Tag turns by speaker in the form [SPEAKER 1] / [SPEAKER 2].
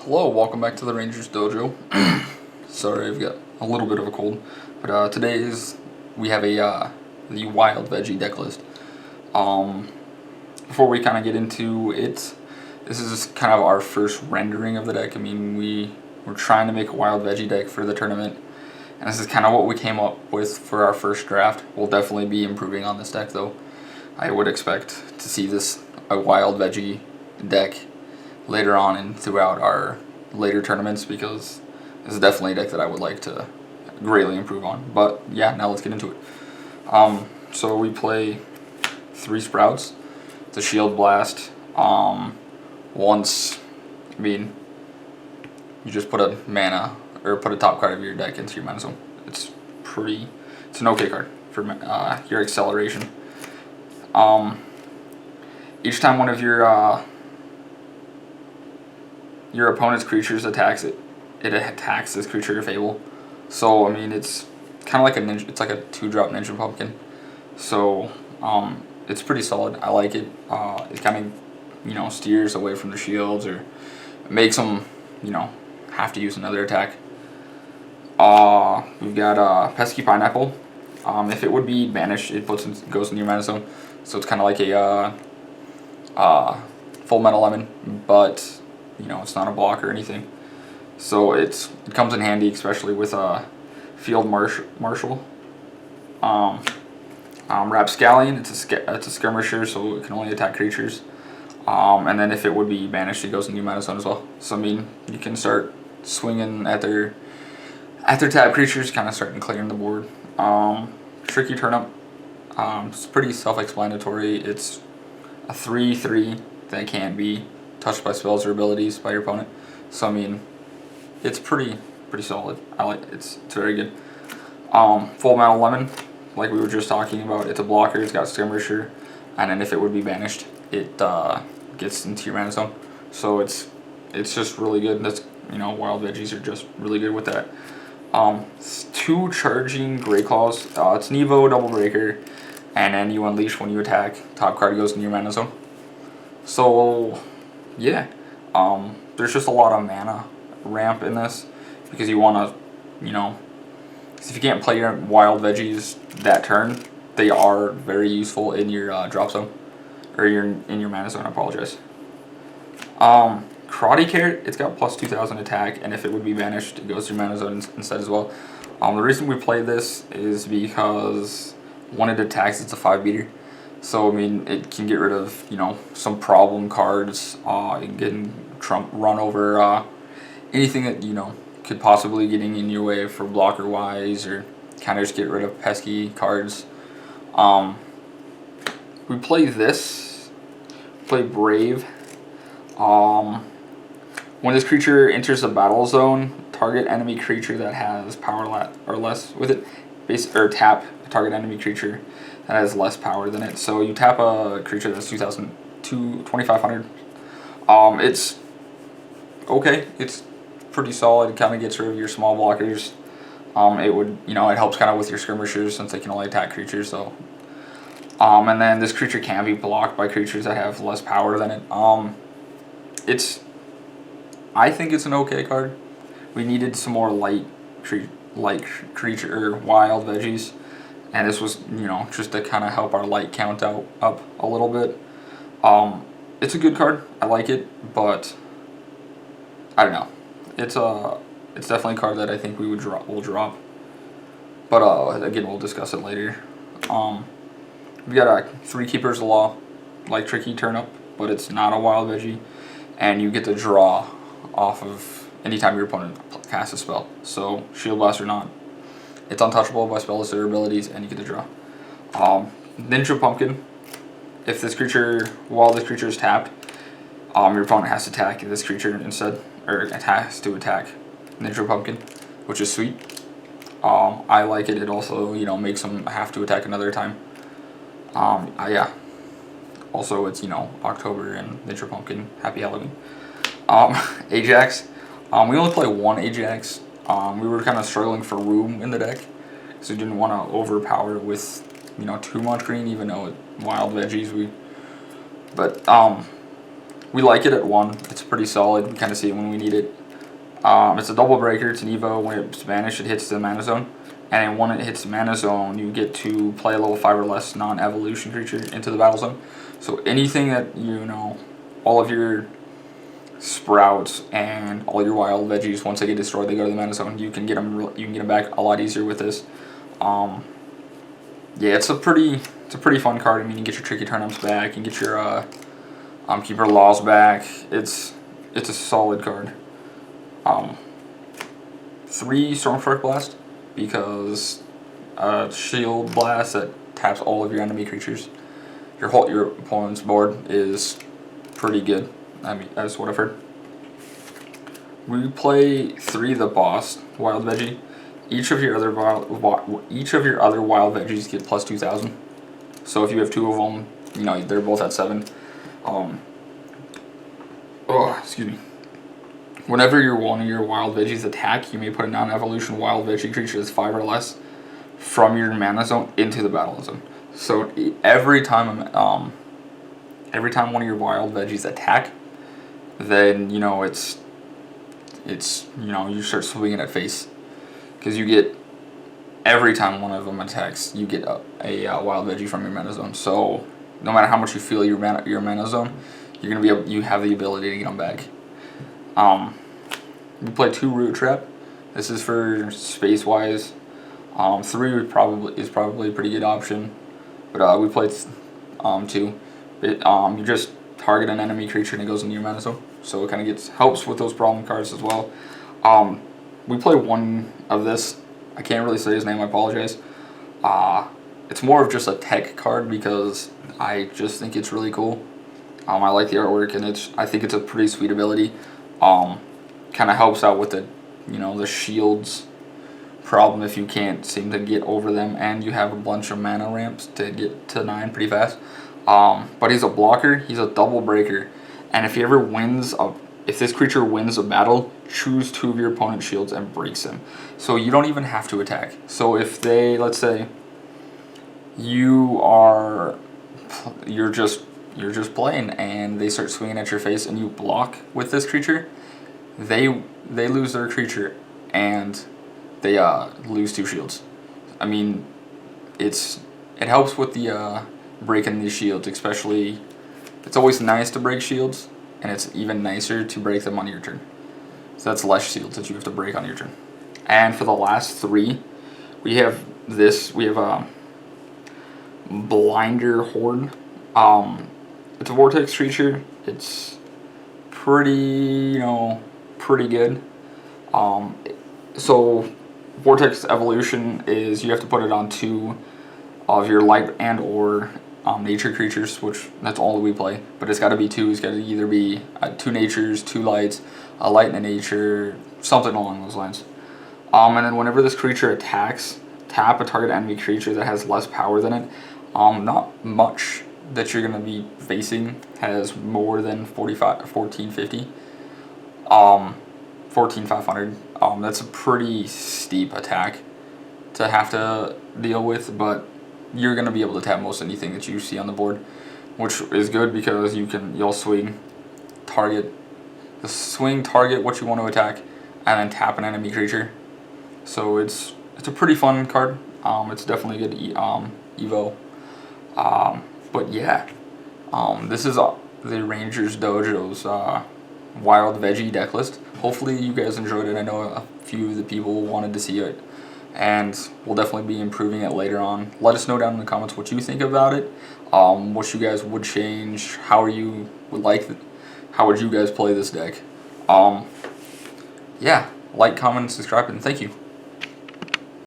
[SPEAKER 1] Hello, welcome back to the Rangers Dojo. Sorry, I've got a little bit of a cold, but we have the wild veggie deck list. Before we kind of get into it, this is kind of our first rendering of the deck. I mean, we're trying to make a wild veggie deck for the tournament, and this is kind of what we came up with for our first draft. We'll definitely be improving on this deck, though. I would expect to see a wild veggie deck later on and throughout our later tournaments, because this is definitely a deck that I would like to greatly improve on. But yeah, now let's get into it. So we play 3 Sprouts. It's a Shield Blast. Once, I mean, you just put a mana or put a top card of your deck into your mana zone. It's an okay card for your acceleration. Each time one of your opponent's creatures attacks it attacks this creature if able. So I mean, it's kind of like a ninja. It's like a 2-drop Ninja Pumpkin. So it's pretty solid. I like it. It kind of steers away from the shields or makes them have to use another attack. We've got Pesky Pineapple. If it would be banished, it goes in your mana zone. So it's kind of like a Full Metal Lemon, but it's not a block or anything. So it comes in handy, especially with a Field Marshal. Rapscallion, it's a skirmisher, so it can only attack creatures. And then if it would be banished, it goes in your mana zone as well. So I mean, you can start swinging at their tap creatures, kind of starting clearing the board. Tricky Turnip. It's pretty self-explanatory. It's a 3/3 that can't be touched by spells or abilities by your opponent. So I mean, it's pretty solid. I like it. It's very good. Full Metal Lemon, like we were just talking about, it's a blocker. It's got Skirmisher, and then if it would be banished, it gets into your mana zone. So it's just really good. That's wild veggies are just really good with that. 2 charging Grey Claws. It's an Evo double breaker, and then you unleash when you attack. Top card goes in your mana zone. So yeah, there's just a lot of mana ramp in this, because you want to, because if you can't play your wild veggies that turn, they are very useful in your drop zone, or in your mana zone. I apologize. Karate Carrot, it's got plus 2,000 attack, and if it would be banished, it goes to your mana zone instead as well. The reason we play this is because when it attacks, it's a 5-beater. So I mean, it can get rid of some problem cards. It can run over anything that could possibly getting in your way for blocker wise, or kind of just get rid of pesky cards. We play this. Play Brave. When this creature enters the battle zone, target enemy creature that has power or less with it, tap a target enemy creature that has less power than it. So you tap a creature that's 2,500. It's okay. It's pretty solid. It kind of gets rid of your small blockers. It helps kind of with your skirmishers, since they can only attack creatures. So, and then this creature can be blocked by creatures that have less power than it. I think it's an okay card. We needed some more light creature or wild veggies, and this was just to kind of help our light count up a little bit. It's a good card. I like it, but I don't know. It's definitely a card that I think we'll drop. But again, we'll discuss it later. We got 3 Keepers of Law, like Tricky Turnip, but it's not a wild veggie, and you get to draw off of anytime your opponent casts a spell. So Shield Blast or not, it's untouchable by spells or abilities, and you get to draw. Ninja Pumpkin. If this creature, while this creature is tapped, your opponent has to attack this creature instead, or has to attack Ninja Pumpkin, which is sweet. I like it. It also makes them have to attack another time. Yeah. Also, it's October and Ninja Pumpkin. Happy Halloween. Ajax. We only play 1 Ajax. We were kind of struggling for room in the deck, so we didn't want to overpower it with too much green, even though wild veggies but We like it at 1. It's pretty solid. We kind of see it when we need it. It's a double breaker. It's an Evo. When it's banished, it hits the mana zone. And when it hits the mana zone, you get to play a level 5 or less non-evolution creature into the battle zone. So anything that, you know, all of your sprouts and all your wild veggies, once they get destroyed, they go to the mana zone. You can get them back a lot easier with this. Yeah, it's a pretty fun card. I mean, you get your tricky turnips back, you get your keeper laws back. It's a solid card. 3 Stormstruck Blast, because shield blast that taps all of your enemy creatures. Your opponent's board is pretty good. I mean, that's what I've heard. We play 3 the boss wild veggie. Each of your other wild veggies get plus 2,000. So if you have 2 of them, you know they're both at 7. Excuse me. Whenever one of your wild veggies attack, you may put a non-evolution wild veggie creature that's 5 or less from your mana zone into the battle zone. So every time one of your wild veggies attack, then you know it's you know, you start swinging at face, because you get, every time one of them attacks, you get a wild veggie from your mana zone. So no matter how much you feel your mana zone, you're gonna you have the ability to get them back. We play 2 Root Trap. This is for space wise. 3 is probably a pretty good option, but we played 2. You just target an enemy creature and it goes into your mana zone, so it kind of helps with those problem cards as well. We play 1 of this. I can't really say his name. I apologize. It's more of just a tech card because I just think it's really cool. I like the artwork, and I think it's a pretty sweet ability. Kind of helps out with the, you know, the shields problem if you can't seem to get over them, and you have a bunch of mana ramps to get to 9 pretty fast. But he's a blocker. He's a double breaker, and if he ever wins if this creature wins a battle, choose 2 of your opponent's shields and breaks them. So you don't even have to attack. So if they, let's say, you're just playing and they start swinging at your face and you block with this creature, they lose their creature and they lose 2 shields. I mean, it helps with the breaking these shields, especially. It's always nice to break shields, and it's even nicer to break them on your turn. So that's less shields that you have to break on your turn. And for the last 3, we have this. We have Blinder Horde. It's a vortex creature. It's pretty good. So vortex evolution is you have to put it on 2 of your light and or nature creatures, which that's all we play. But it's got to be 2. It's got to either be 2 natures, 2 lights, a light and a nature, something along those lines. And then whenever this creature attacks, tap a target enemy creature that has less power than it. Not much that you're going to be facing has more than 1450. 14,500. That's a pretty steep attack to have to deal with, but you're going to be able to tap most anything that you see on the board, which is good because you'll swing target what you want to attack and then tap an enemy creature. So it's a pretty fun card. It's definitely a good Evo. But yeah, this is the Rangers Dojo's wild veggie deck list. Hopefully you guys enjoyed it. I know a few of the people wanted to see it, and we'll definitely be improving it later on. Let us know down in the comments what you think about it, what you guys would change, how would you guys play this deck. Yeah, like, comment, and subscribe, and thank you.